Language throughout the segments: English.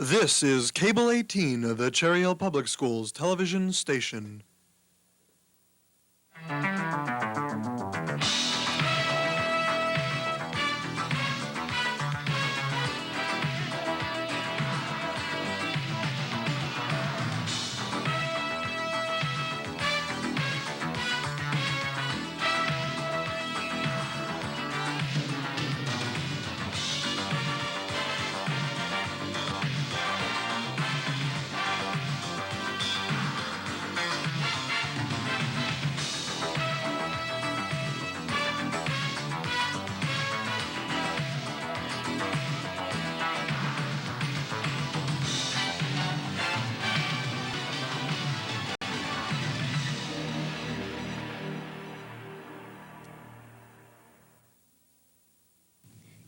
This is Cable 18, the Cherry Hill Public Schools television station.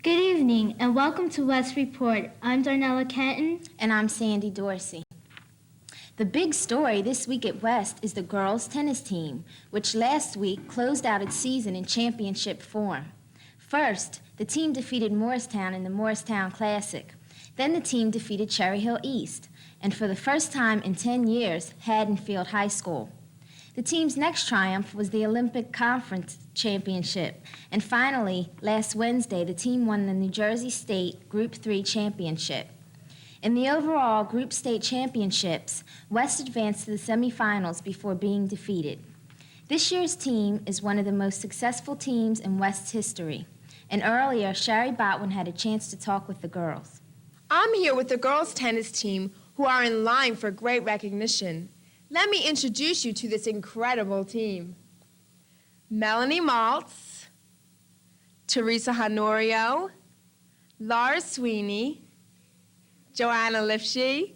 Good evening and welcome to West Report. I'm Darnella Kenton. And I'm Sandy Dorsey. The big story this week at West is the girls' tennis team, which last week closed out its season in championship form. First, the team defeated Morristown in the Morristown Classic. Then the team defeated Cherry Hill East, and for the first time in 10 years, Haddonfield High School. The team's next triumph was the Olympic Conference Championship, and finally, last Wednesday, the team won the New Jersey State Group 3 Championship. In the overall Group State Championships, West advanced to the semifinals before being defeated. This year's team is one of the most successful teams in West's history, and earlier, Sherry Botwin had a chance to talk with the girls. I'm here with the girls' tennis team who are in line for great recognition. Let me introduce you to this incredible team. Melanie Maltz, Teresa Honorio, Laura Sweeney, Joanna Lifshee,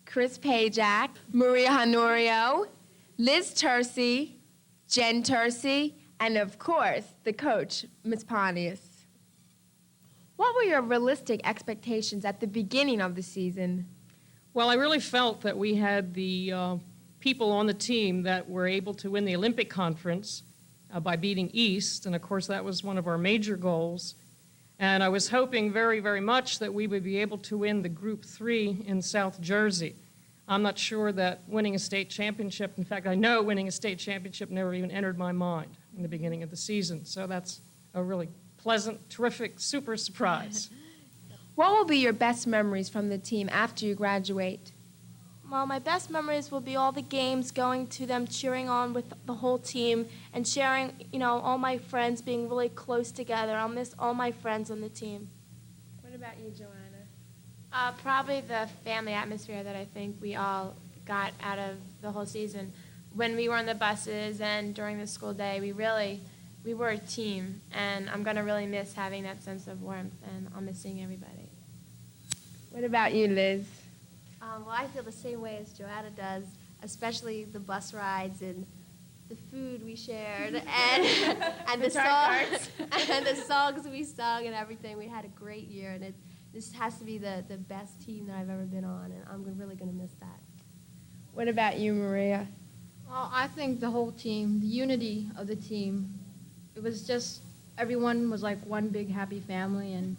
Chris Pajak, Maria Honorio, Liz Tercy, Jen Tercy, and of course, the coach, Ms. Pontius. What were your realistic expectations at the beginning of the season? Well, I really felt that we had the people on the team that were able to win the Olympic Conference by beating East, and of course that was one of our major goals. And I was hoping very, very much that we would be able to win the Group 3 in South Jersey. I'm not sure that winning a state championship, in fact, I know winning a state championship never even entered my mind in the beginning of the season, so that's a really pleasant, terrific, super surprise. What will be your best memories from the team after you graduate? Well, my best memories will be all the games, going to them, cheering on with the whole team, and sharing, all my friends being really close together. I'll miss all my friends on the team. What about you, Joanna? Probably the family atmosphere that I think we all got out of the whole season. When we were on the buses and during the school day, we were a team, and I'm going to really miss having that sense of warmth, and I'll miss seeing everybody. What about you, Liz? Well, I feel the same way as Joanna does, especially the bus rides and the food we shared and the songs and the songs we sung and everything. We had a great year, and this has to be the best team that I've ever been on, and I'm really going to miss that. What about you, Maria? Well, I think the whole team, the unity of the team, it was just everyone was like one big happy family, and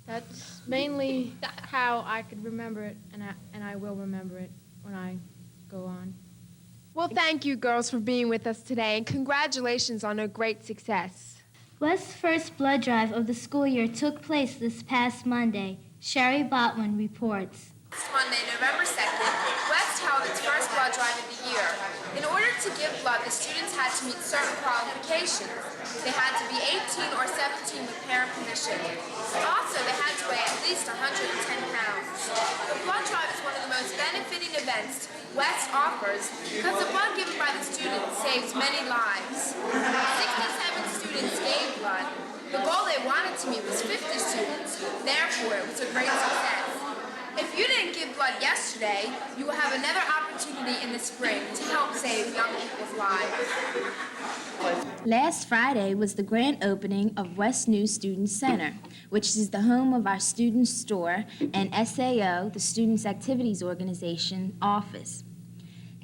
that's mainly how I could remember it, and I will remember it when I go on. Well, thank you, girls, for being with us today, and congratulations on a great success. West's first blood drive of the school year took place this past Monday. Sherry Botwin reports. This Monday, November 2nd, West held its first blood drive of the year. In order to give blood, the students had to meet certain qualifications. They had to be 18 or 17 with parent permission. Also, they had to weigh at least 110 pounds. The blood drive is one of the most benefiting events West offers because the blood given by the students saves many lives. 67 students gave blood. The goal they wanted to meet was 50 students. Therefore, it was a great success. If you didn't give blood yesterday, you will have another opportunity in the spring to help save young people's lives. Last Friday was the grand opening of West New Student Center, which is the home of our student store and SAO, the Students Activities Organization, office.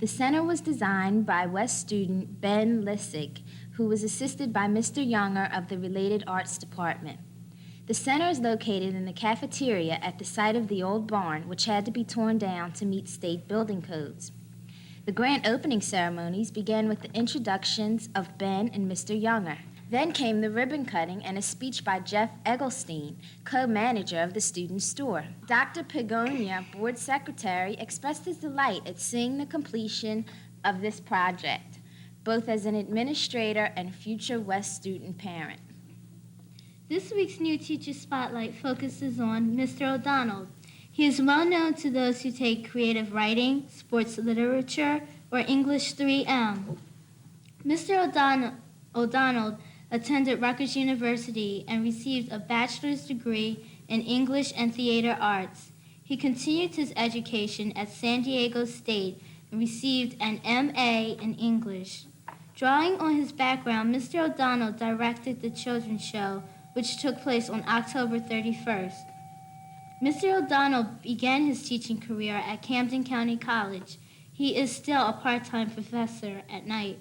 The center was designed by West student Ben Lissig, who was assisted by Mr. Younger of the Related Arts Department. The center is located in the cafeteria at the site of the old barn, which had to be torn down to meet state building codes. The grand opening ceremonies began with the introductions of Ben and Mr. Younger. Then came the ribbon cutting and a speech by Jeff Egglestein, co-manager of the student store. Dr. Pigonia, board secretary, expressed his delight at seeing the completion of this project, both as an administrator and future West student parent. This week's new teacher spotlight focuses on Mr. O'Donnell. He is well known to those who take creative writing, sports literature, or English 3M. Mr. O'Donnell attended Rutgers University and received a bachelor's degree in English and theater arts. He continued his education at San Diego State and received an MA in English. Drawing on his background, Mr. O'Donnell directed the children's show, which took place on October 31st. Mr. O'Donnell began his teaching career at Camden County College. He is still a part-time professor at night.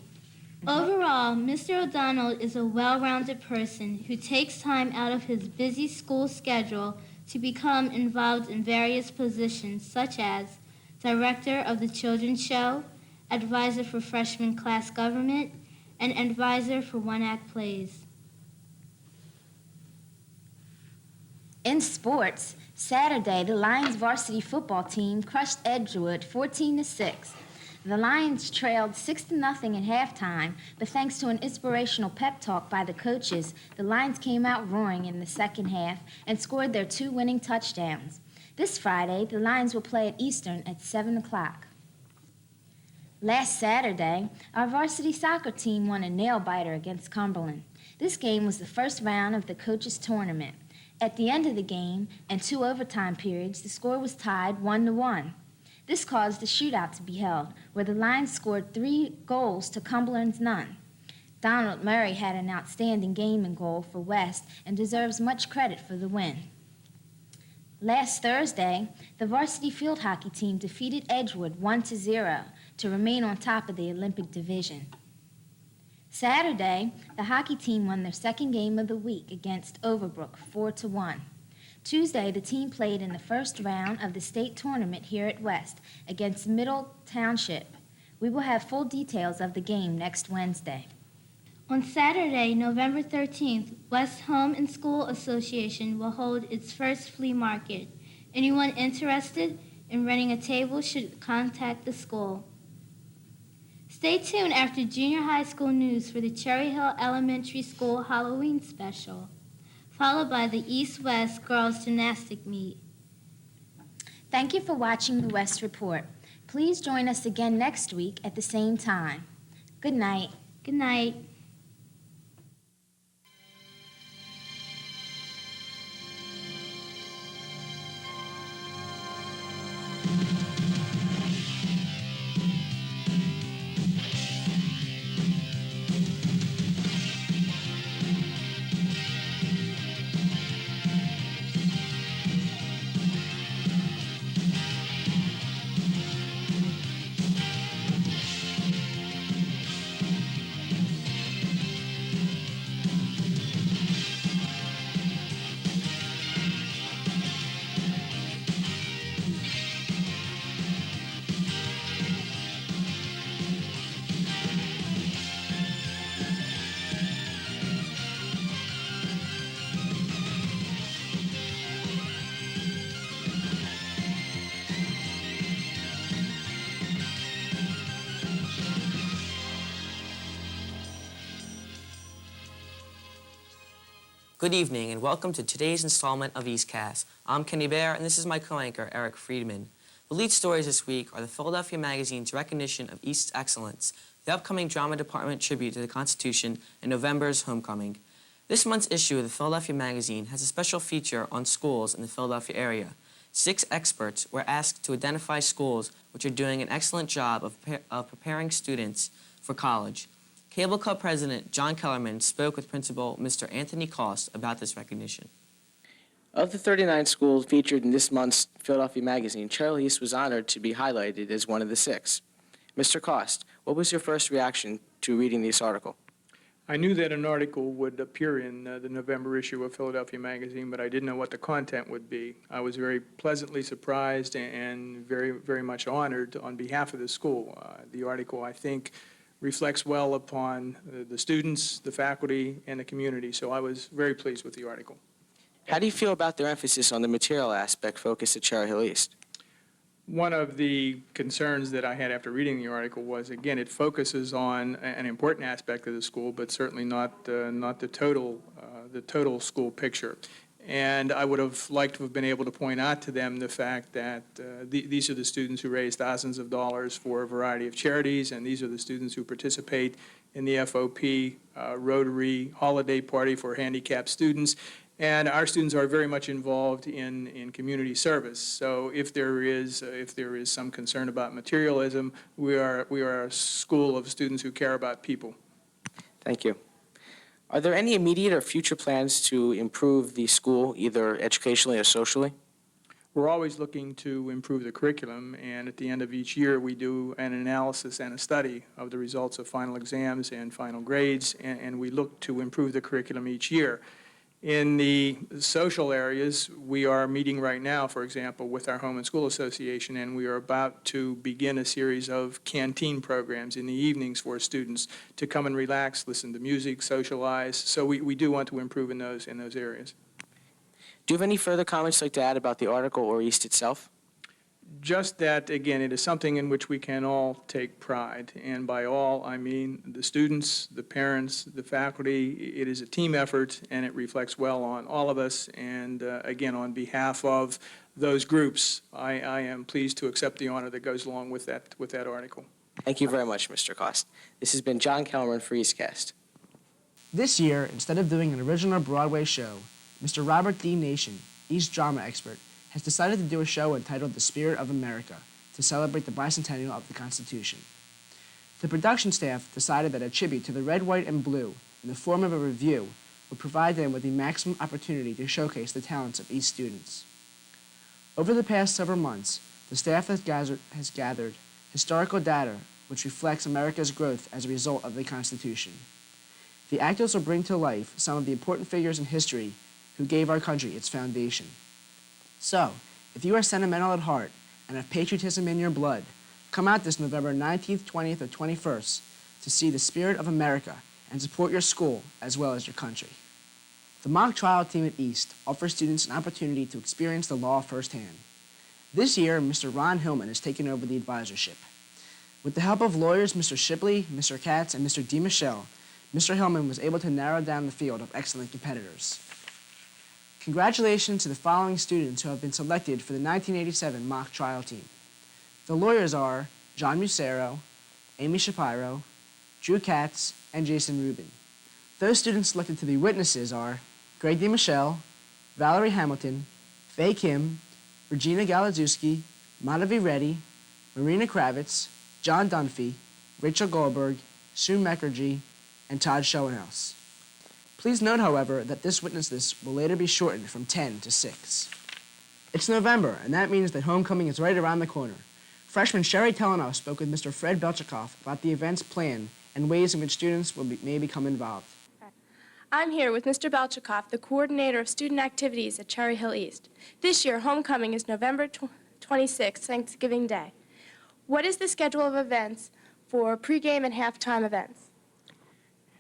Overall, Mr. O'Donnell is a well-rounded person who takes time out of his busy school schedule to become involved in various positions such as director of the children's show, advisor for freshman class government, and advisor for one-act plays. In sports, Saturday, the Lions varsity football team crushed Edgewood 14-6. The Lions trailed 6-0 at halftime, but thanks to an inspirational pep talk by the coaches, the Lions came out roaring in the second half and scored their 2 winning touchdowns. This Friday, the Lions will play at Eastern at 7 o'clock. Last Saturday, our varsity soccer team won a nail-biter against Cumberland. This game was the first round of the coaches' tournament. At the end of the game and 2 overtime periods, the score was tied 1-1. This caused a shootout to be held, where the Lions scored 3 goals to Cumberland's none. Donald Murray had an outstanding game in goal for West and deserves much credit for the win. Last Thursday, the varsity field hockey team defeated Edgewood 1-0 to remain on top of the Olympic division. Saturday, the hockey team won their second game of the week against Overbrook 4-1. Tuesday, the team played in the first round of the state tournament here at West against Middle Township. We will have full details of the game next Wednesday. On Saturday, November 13th, West Home and School Association will hold its first flea market. Anyone interested in renting a table should contact the school. Stay tuned after junior high school news for the Cherry Hill Elementary School Halloween special, followed by the East-West Girls Gymnastic Meet. Thank you for watching the West Report. Please join us again next week at the same time. Good night. Good night. Good evening and welcome to today's installment of EastCast. I'm Kenny Bear and this is my co-anchor, Eric Friedman. The lead stories this week are the Philadelphia Magazine's recognition of East's excellence, the upcoming Drama Department tribute to the Constitution, and November's homecoming. This month's issue of the Philadelphia Magazine has a special feature on schools in the Philadelphia area. 6 experts were asked to identify schools which are doing an excellent job of preparing students for college. Cable Club President John Kellerman spoke with Principal Mr. Anthony Cost about this recognition. Of the 39 schools featured in this month's Philadelphia Magazine, Cherry Hill East was honored to be highlighted as one of the 6. Mr. Cost, what was your first reaction to reading this article? I knew that an article would appear in the November issue of Philadelphia Magazine, but I didn't know what the content would be. I was very pleasantly surprised and very, very much honored on behalf of the school. The article, I think, reflects well upon the students, the faculty, and the community, so I was very pleased with the article. How do you feel about their emphasis on the material aspect focused at Cherry Hill East? One of the concerns that I had after reading the article was, again, it focuses on an important aspect of the school, but certainly not the total school picture. And I would have liked to have been able to point out to them the fact that these are the students who raise thousands of dollars for a variety of charities, and these are the students who participate in the FOP Rotary Holiday Party for handicapped students. And our students are very much involved in community service. So if there is some concern about materialism, we are a school of students who care about people. Thank you. Are there any immediate or future plans to improve the school, either educationally or socially? We're always looking to improve the curriculum, and at the end of each year, we do an analysis and a study of the results of final exams and final grades, and we look to improve the curriculum each year. In the social areas, we are meeting right now, for example, with our Home and School Association, and we are about to begin a series of canteen programs in the evenings for students to come and relax, listen to music, socialize. So we do want to improve in those areas. Do you have any further comments you'd like to add about the article or East itself? Just that, again, it is something in which we can all take pride. And by all, I mean the students, the parents, the faculty. It is a team effort, and it reflects well on all of us. And again, on behalf of those groups, I am pleased to accept the honor that goes along with that article. Thank you very much, Mr. Cost. This has been John Kellerman for EastCast. This year, instead of doing an original Broadway show, Mr. Robert D. Nation, East drama expert, has decided to do a show entitled The Spirit of America to celebrate the bicentennial of the Constitution. The production staff decided that a tribute to the red, white, and blue in the form of a review would provide them with the maximum opportunity to showcase the talents of East students. Over the past several months, the staff has gathered historical data which reflects America's growth as a result of the Constitution. The actors will bring to life some of the important figures in history who gave our country its foundation. So, if you are sentimental at heart and have patriotism in your blood, come out this November 19th, 20th, or 21st to see the Spirit of America and support your school as well as your country. The mock trial team at East offers students an opportunity to experience the law firsthand. This year, Mr. Ron Hillman has taken over the advisorship. With the help of lawyers Mr. Shipley, Mr. Katz, and Mr. DeMichelle, Mr. Hillman was able to narrow down the field of excellent competitors. Congratulations to the following students who have been selected for the 1987 mock trial team. The lawyers are John Musero, Amy Shapiro, Drew Katz, and Jason Rubin. Those students selected to be witnesses are Greg DeMichelle, Valerie Hamilton, Faye Kim, Regina Galadzewski, Madhavi Reddy, Marina Kravitz, John Dunphy, Rachel Goldberg, Sue Mukherjee, and Todd Schoenhaus. Please note, however, that this witness list will later be shortened from 10 to 6. It's November, and that means that homecoming is right around the corner. Freshman Sherry Telenow spoke with Mr. Fred Belchikoff about the event's plan and ways in which students may become involved. I'm here with Mr. Belchikoff, the coordinator of student activities at Cherry Hill East. This year, homecoming is November 26th, Thanksgiving Day. What is the schedule of events for pregame and halftime events?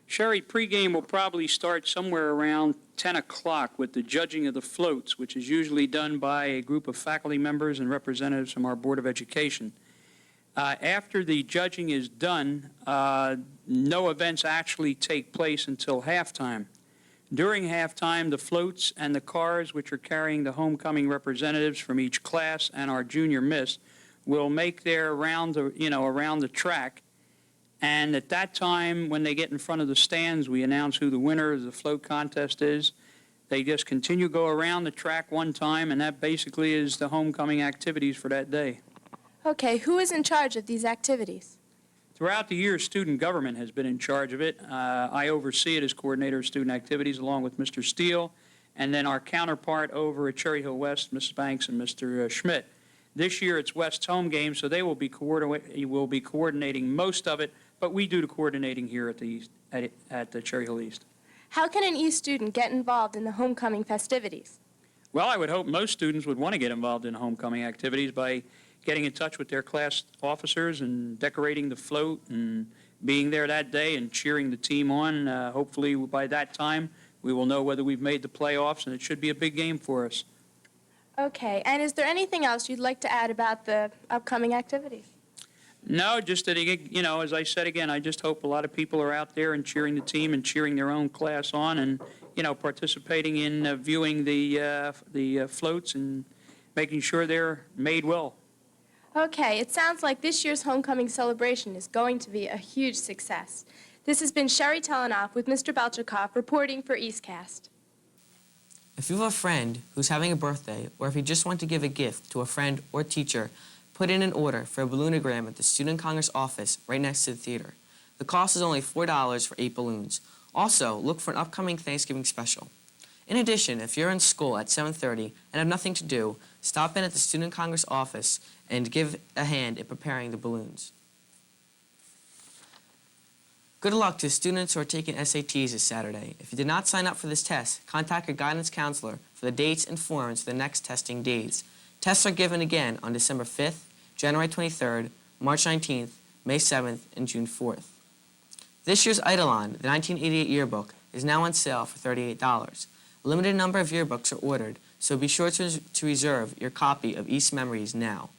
Sherry, pregame will probably start somewhere around 10 o'clock with the judging of the floats, which is usually done by a group of faculty members and representatives from our Board of Education. After the judging is done, no events actually take place until halftime. During halftime, the floats and the cars, which are carrying the homecoming representatives from each class and our junior miss, will make their round, around the track. And at that time, when they get in front of the stands, we announce who the winner of the float contest is. They just continue to go around the track one time, and that basically is the homecoming activities for that day. Okay, who is in charge of these activities? Throughout the year, student government has been in charge of it. I oversee it as coordinator of student activities along with Mr. Steele, and then our counterpart over at Cherry Hill West, Mrs. Banks and Mr. Schmidt. This year, it's West's home game, so they will be coordinating most of it, but we do the coordinating here at at the Cherry Hill East. How can an East student get involved in the homecoming festivities? Well, I would hope most students would want to get involved in homecoming activities by getting in touch with their class officers and decorating the float and being there that day and cheering the team on. Hopefully by that time we will know whether we've made the playoffs, and it should be a big game for us. Okay, and is there anything else you'd like to add about the upcoming activities? No, just that, as I said again, I just hope a lot of people are out there and cheering the team and cheering their own class on and, participating in viewing the floats and making sure they're made well. Okay, it sounds like this year's homecoming celebration is going to be a huge success. This has been Sherry Telenoff with Mr. Belchikoff reporting for EastCast. If you have a friend who's having a birthday, or if you just want to give a gift to a friend or teacher, put in an order for a balloonagram at the Student Congress office right next to the theater. The cost is only $4 for 8 balloons. Also, look for an upcoming Thanksgiving special. In addition, if you're in school at 7:30 and have nothing to do, stop in at the Student Congress office and give a hand in preparing the balloons. Good luck to students who are taking SATs this Saturday. If you did not sign up for this test, contact your guidance counselor for the dates and forms for the next testing days. Tests are given again on December 5th, January 23rd, March 19th, May 7th, and June 4th. This year's Eidolon, the 1988 yearbook, is now on sale for $38. A limited number of yearbooks are ordered, so be sure to reserve your copy of East Memories now.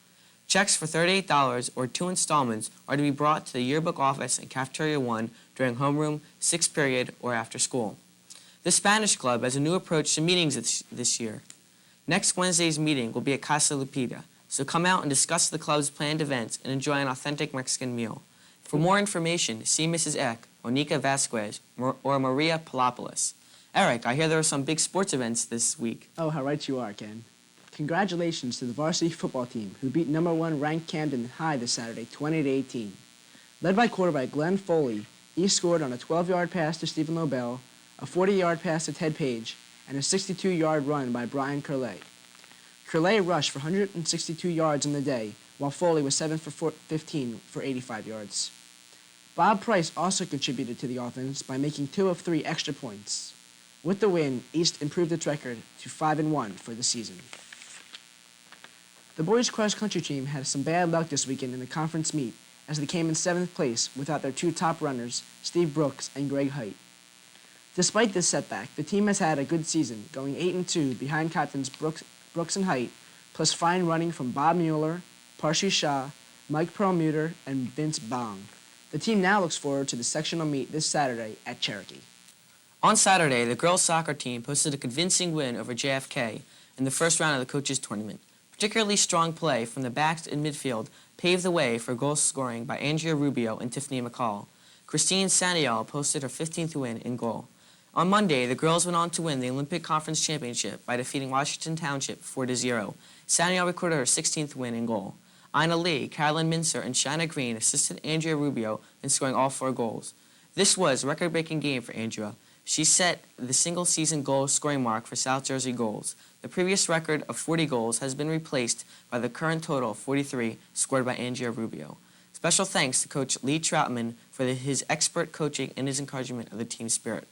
Checks for $38 or 2 installments are to be brought to the yearbook office in Cafeteria 1 during homeroom, 6th period, or after school. The Spanish Club has a new approach to meetings this year. Next Wednesday's meeting will be at Casa Lupita, so come out and discuss the club's planned events and enjoy an authentic Mexican meal. For more information, see Mrs. Eck, Monica Vasquez, or Maria Palopoulos. Eric, I hear there are some big sports events this week. Oh, how right you are, Ken. Congratulations to the varsity football team, who beat number 1 ranked Camden High this Saturday, 20-18. Led by quarterback Glenn Foley, East scored on a 12-yard pass to Stephen Lobel, a 40-yard pass to Ted Page, and a 62-yard run by Brian Curley. Curley rushed for 162 yards in the day, while Foley was 7 for 15 for 85 yards. Bob Price also contributed to the offense by making 2 of 3 extra points. With the win, East improved its record to 5-1 for the season. The boys' cross-country team had some bad luck this weekend in the conference meet, as they came in 7th place without their 2 top runners, Steve Brooks and Greg Height. Despite this setback, the team has had a good season, going 8-2 behind captains Brooks and Height, plus fine running from Bob Mueller, Parshi Shah, Mike Perlmutter, and Vince Bong. The team now looks forward to the sectional meet this Saturday at Cherokee. On Saturday, the girls' soccer team posted a convincing win over JFK in the first round of the coaches' tournament. Particularly strong play from the backs in midfield paved the way for goal scoring by Andrea Rubio and Tiffany McCall. Christine Saniel posted her 15th win in goal. On Monday, the girls went on to win the Olympic Conference Championship by defeating Washington Township 4-0. Saniel recorded her 16th win in goal. Ina Lee, Carolyn Mincer, and Shanna Green assisted Andrea Rubio in scoring all 4 goals. This was a record-breaking game for Andrea. She set the single-season goal scoring mark for South Jersey goals. The previous record of 40 goals has been replaced by the current total of 43 scored by Andrea Rubio. Special thanks to Coach Lee Troutman for his expert coaching and his encouragement of the team spirit.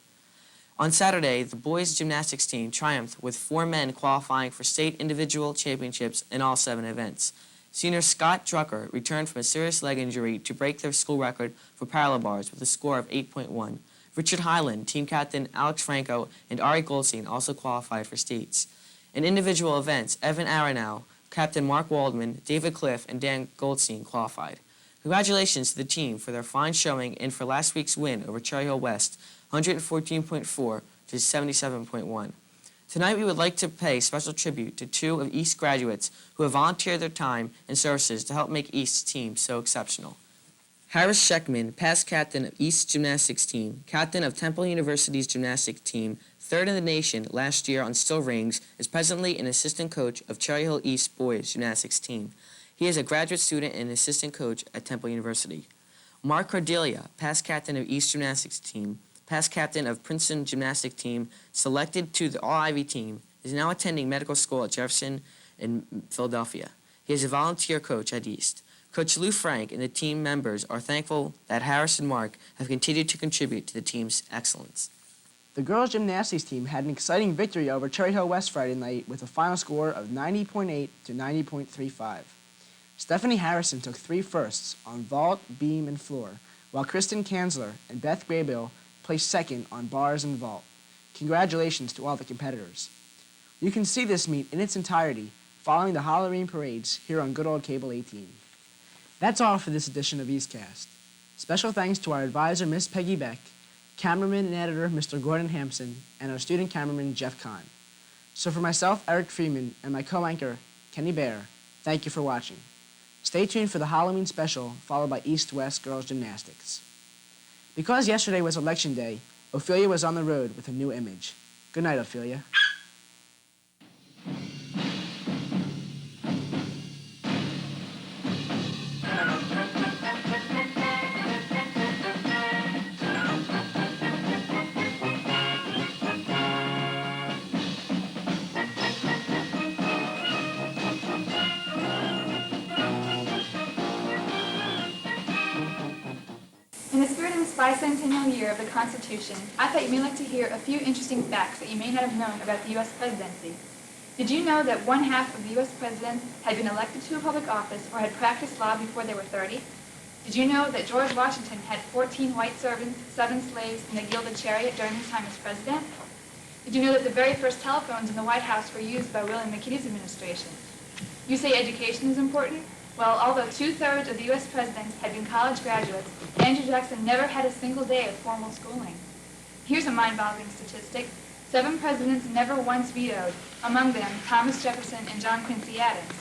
On Saturday, the boys' gymnastics team triumphed with 4 men qualifying for state individual championships in all 7 events. Senior Scott Drucker returned from a serious leg injury to break their school record for parallel bars with a score of 8.1. Richard Highland, team captain Alex Franco, and Ari Goldstein also qualified for states. In individual events, Evan Aronow, captain Mark Waldman, David Cliff, and Dan Goldstein qualified. Congratulations to the team for their fine showing and for last week's win over Cherry Hill West, 114.4 to 77.1. Tonight we would like to pay special tribute to 2 of East graduates who have volunteered their time and services to help make East's team so exceptional. Harris Scheckman, past captain of East Gymnastics Team, captain of Temple University's gymnastics team, 3rd in the nation last year on still rings, is presently an assistant coach of Cherry Hill East boys gymnastics team. He is a graduate student and assistant coach at Temple University. Mark Cordelia, past captain of East Gymnastics Team, past captain of Princeton Gymnastics Team, selected to the All-Ivy team, is now attending medical school at Jefferson in Philadelphia. He is a volunteer coach at East. Coach Lou Frank and the team members are thankful that Harris and Mark have continued to contribute to the team's excellence. The girls' gymnastics team had an exciting victory over Cherry Hill West Friday night with a final score of 90.8 to 90.35. Stephanie Harrison took 3 firsts on vault, beam, and floor, while Kristen Kanzler and Beth Graybill placed second on bars and vault. Congratulations to all the competitors. You can see this meet in its entirety following the Halloween parades here on good old Cable 18. That's all for this edition of EastCast. Special thanks to our advisor, Miss Peggy Beck, cameraman and editor, Mr. Gordon Hampson, and our student cameraman, Jeff Kahn. So for myself, Eric Freeman, and my co-anchor, Kenny Bear, thank you for watching. Stay tuned for the Halloween special, followed by East-West Girls Gymnastics. Because yesterday was Election Day, Ophelia was on the road with a new image. Good night, Ophelia. In the spirit of this bicentennial year of the Constitution, I thought you may like to hear a few interesting facts that you may not have known about the U.S. presidency. Did you know that 1/2 of the U.S. presidents had been elected to a public office or had practiced law before they were 30? Did you know that George Washington had 14 white servants, 7 slaves, and a gilded chariot during his time as president? Did you know that the very first telephones in the White House were used by William McKinley's administration? You say education is important? Well, although 2/3 of the U.S. presidents had been college graduates, Andrew Jackson never had a single day of formal schooling. Here's a mind-boggling statistic. 7 presidents never once vetoed, among them Thomas Jefferson and John Quincy Adams.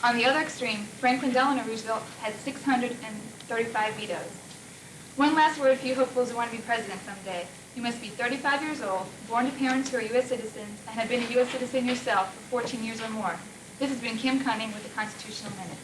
On the other extreme, Franklin Delano Roosevelt had 635 vetoes. One last word for you hopefuls who want to be president someday. You must be 35 years old, born to parents who are U.S. citizens, and have been a U.S. citizen yourself for 14 years or more. This has been Kim Cunning with the Constitutional Minute.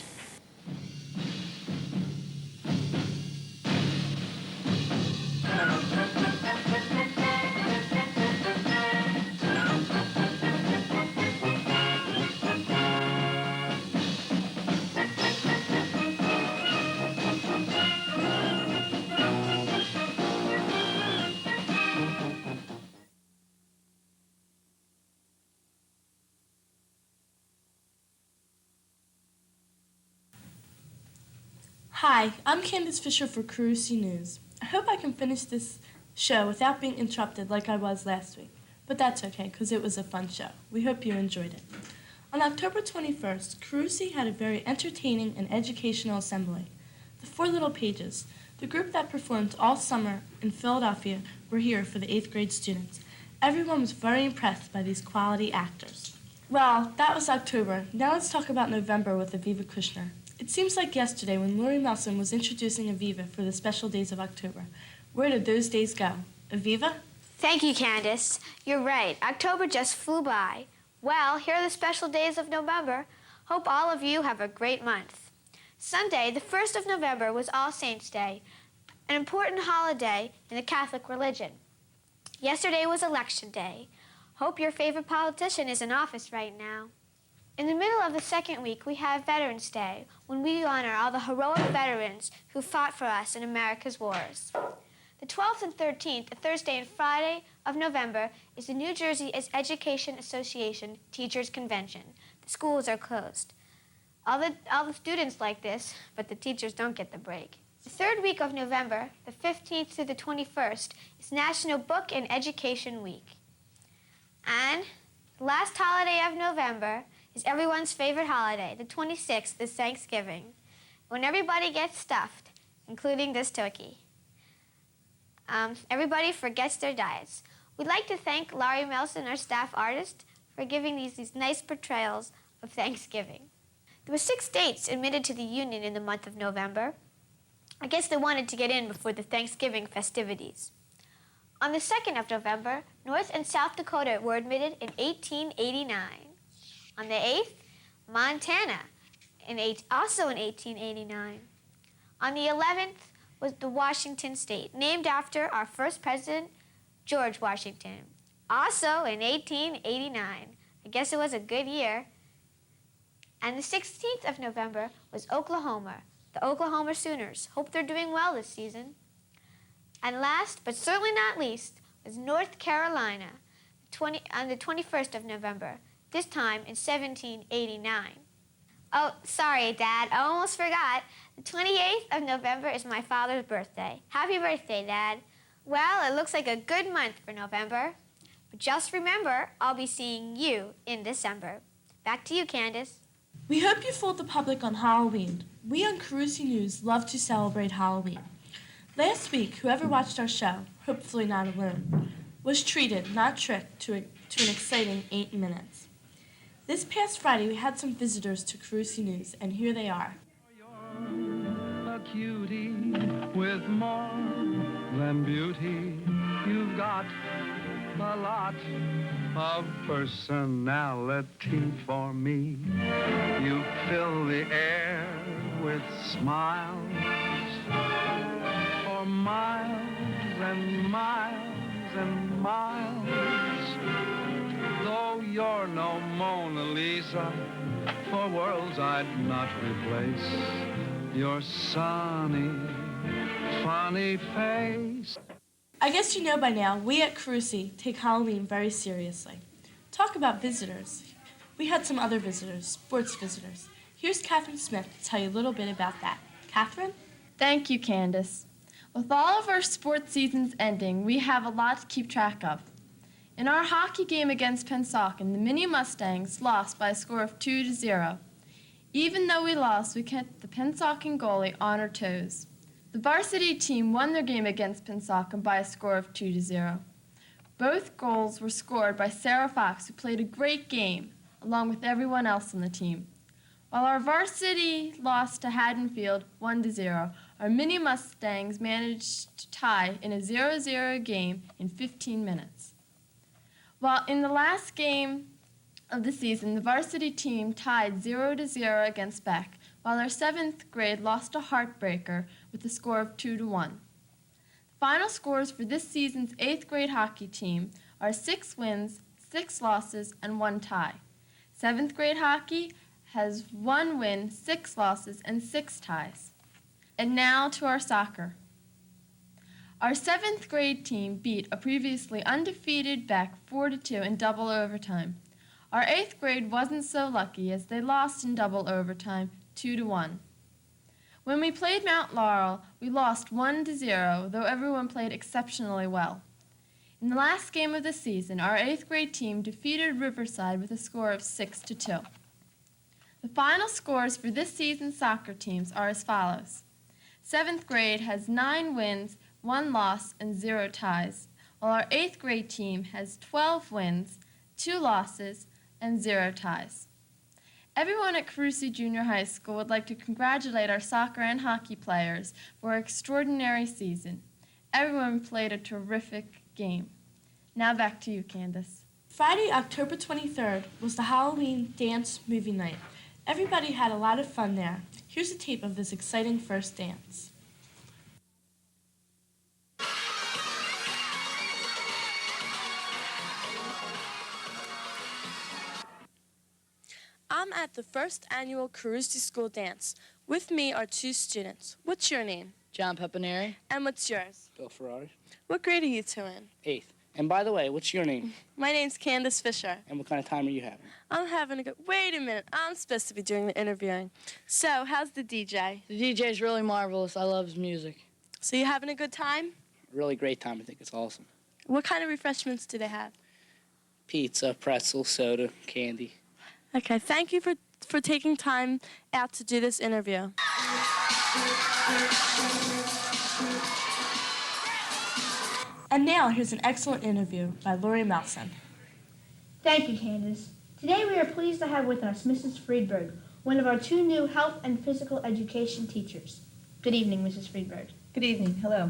Hi, I'm Candace Fisher for Carusi News. I hope I can finish this show without being interrupted like I was last week. But that's okay, because it was a fun show. We hope you enjoyed it. On October 21st, Carusi had a very entertaining and educational assembly. The Four Little Pages, the group that performed all summer in Philadelphia, were here for the 8th grade students. Everyone was very impressed by these quality actors. Well, that was October. Now let's talk about November with Aviva Kushner. It seems like yesterday when Lori Nelson was introducing Aviva for the special days of October. Where did those days go? Aviva? Thank you, Candace. You're right. October just flew by. Well, here are the special days of November. Hope all of you have a great month. Sunday, the 1st of November, was All Saints' Day, an important holiday in the Catholic religion. Yesterday was Election Day. Hope your favorite politician is in office right now. In the middle of the second week, we have Veterans Day, when we honor all the heroic veterans who fought for us in America's wars. The 12th and 13th, a Thursday and Friday of November, is the New Jersey Education Association Teachers Convention. The schools are closed. All the students like this, but the teachers don't get the break. The third week of November, the 15th through the 21st, is National Book and Education Week. And the last holiday of November is everyone's favorite holiday. The 26th is Thanksgiving, when everybody gets stuffed, including this turkey. Everybody forgets their diets. We'd like to thank Laurie Melson, our staff artist, for giving these nice portrayals of Thanksgiving. There were 6 states admitted to the Union in the month of November. I guess they wanted to get in before the Thanksgiving festivities. On the 2nd of November, North and South Dakota were admitted in 1889. On the 8th, Montana, also in 1889. On the 11th was the Washington State, named after our first president, George Washington, also in 1889. I guess it was a good year. And the 16th of November was Oklahoma, the Oklahoma Sooners. Hope they're doing well this season. And last, but certainly not least, was North Carolina on the 21st of November, this time in 1789. Oh, sorry, Dad, I almost forgot. The 28th of November is my father's birthday. Happy birthday, Dad. Well, it looks like a good month for November. But just remember, I'll be seeing you in December. Back to you, Candace. We hope you fooled the public on Halloween. We on Carusi News love to celebrate Halloween. Last week, whoever watched our show, hopefully not alone, was treated, not tricked, to an exciting 8 minutes. This past Friday, we had some visitors to Carusi News, and here they are. A cutie with more than beauty. You've got a lot of personality for me. You fill the air with smiles for miles and miles and miles. Though you're no Mona Lisa, for worlds I'd not replace your sunny, funny face. I guess you know by now, we at Carusi take Halloween very seriously. Talk about visitors. We had some other visitors, sports visitors. Here's Catherine Smith to tell you a little bit about that. Catherine? Thank you, Candace. With all of our sports seasons ending, we have a lot to keep track of. In our hockey game against Pennsauken, the Mini Mustangs lost by a score of 2-0. Even though we lost, we kept the Pennsauken goalie on her toes. The varsity team won their game against Pennsauken by a score of 2-0. Both goals were scored by Sarah Fox, who played a great game, along with everyone else on the team. While our varsity lost to Haddonfield 1-0, our Mini Mustangs managed to tie in a 0-0 game in 15 minutes. While in the last game of the season, the varsity team tied 0-0 against Beck, while our 7th grade lost a heartbreaker with a score of 2-1. The final scores for this season's 8th grade hockey team are 6 wins, 6 losses, and 1 tie. 7th grade hockey has 1 win, 6 losses, and 6 ties. And now to our soccer. Our 7th grade team beat a previously undefeated Beck 4-2 in double overtime. Our 8th grade wasn't so lucky as they lost in double overtime 2-1. When we played Mount Laurel, we lost 1-0, though everyone played exceptionally well. In the last game of the season, our 8th grade team defeated Riverside with a score of 6-2. The final scores for this season's soccer teams are as follows. 7th grade has 9 wins, 1 loss, and 0 ties, while our 8th grade team has 12 wins, 2 losses, and 0 ties. Everyone at Carusi Junior High School would like to congratulate our soccer and hockey players for an extraordinary season. Everyone played a terrific game. Now back to you, Candace. Friday, October 23rd, was the Halloween dance movie night. Everybody had a lot of fun there. Here's a tape of this exciting first dance. I'm at the first annual Carusi School Dance. With me are 2 students. What's your name? John Pepineri. And what's yours? Bill Ferrari. What grade are you 2 in? 8th. And by the way, what's your name? My name's Candace Fisher. And what kind of time are you having? I'm having a good... Wait a minute. I'm supposed to be doing the interviewing. So, how's the DJ? The DJ's really marvelous. I love his music. So you having a good time? Really great time. I think it's awesome. What kind of refreshments do they have? Pizza, pretzel, soda, candy. Okay, thank you for taking time out to do this interview. And now, here's an excellent interview by Lori Melson. Thank you, Candace. Today we are pleased to have with us Mrs. Friedberg, one of our 2 new health and physical education teachers. Good evening, Mrs. Friedberg. Good evening. Hello.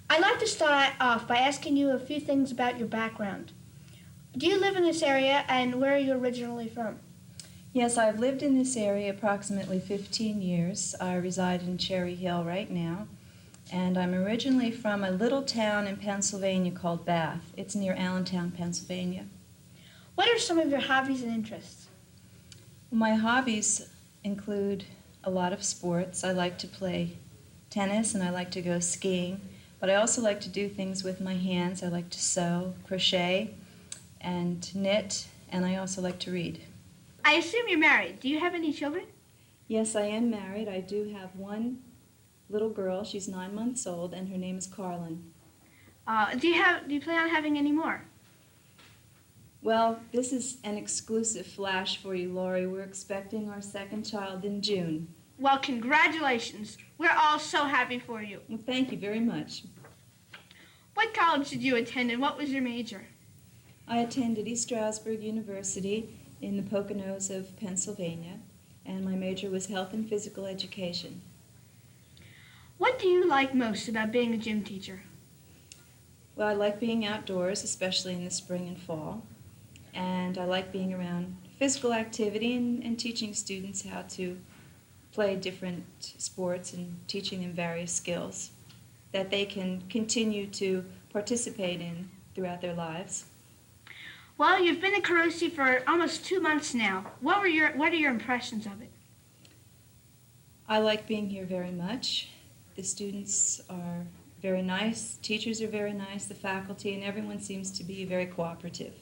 I'd like to start off by asking you a few things about your background. Do you live in this area, and where are you originally from? Yes, I've lived in this area approximately 15 years. I reside in Cherry Hill right now, and I'm originally from a little town in Pennsylvania called Bath. It's near Allentown, Pennsylvania. What are some of your hobbies and interests? My hobbies include a lot of sports. I like to play tennis and I like to go skiing, but I also like to do things with my hands. I like to sew, crochet, and knit, and I also like to read. I assume you're married. Do you have any children? Yes, I am married. I do have one little girl. She's 9 months old, and her name is Carlin. Do you plan on having any more? Well, this is an exclusive flash for you, Lori. We're expecting our second child in June. Well, congratulations. We're all so happy for you. Well, thank you very much. What college did you attend and what was your major? I attended East Stroudsburg University in the Poconos of Pennsylvania, and my major was health and physical education. What do you like most about being a gym teacher? Well, I like being outdoors, especially in the spring and fall, and I like being around physical activity and teaching students how to play different sports and teaching them various skills that they can continue to participate in throughout their lives. Well, you've been at Carusi for almost 2 months now. What are your impressions of it? I like being here very much. The students are very nice, teachers are very nice, the faculty, and everyone seems to be very cooperative.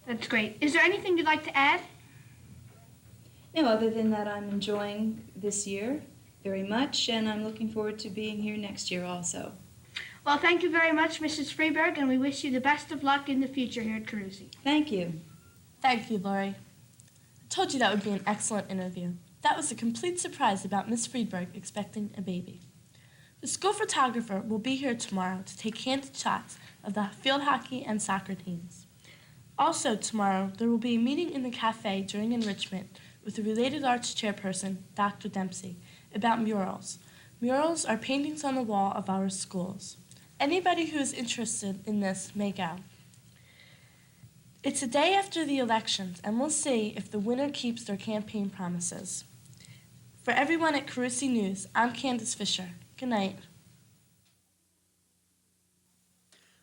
That's great. Is there anything you'd like to add? No, other than that, I'm enjoying this year very much, and I'm looking forward to being here next year also. Well, thank you very much, Mrs. Freeberg, and we wish you the best of luck in the future here at Carusi. Thank you. Thank you, Lori. I told you that would be an excellent interview. That was a complete surprise about Miss Friedberg expecting a baby. The school photographer will be here tomorrow to take candid shots of the field hockey and soccer teams. Also tomorrow, there will be a meeting in the cafe during enrichment with the Related Arts chairperson, Dr. Dempsey, about murals. Murals are paintings on the wall of our schools. Anybody who is interested in this may go. It's a day after the elections, and we'll see if the winner keeps their campaign promises. For everyone at Carusi News, I'm Candace Fisher. Good night.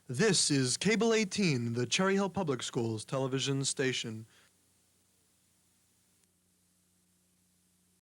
This is Cable 18, the Cherry Hill Public Schools television station.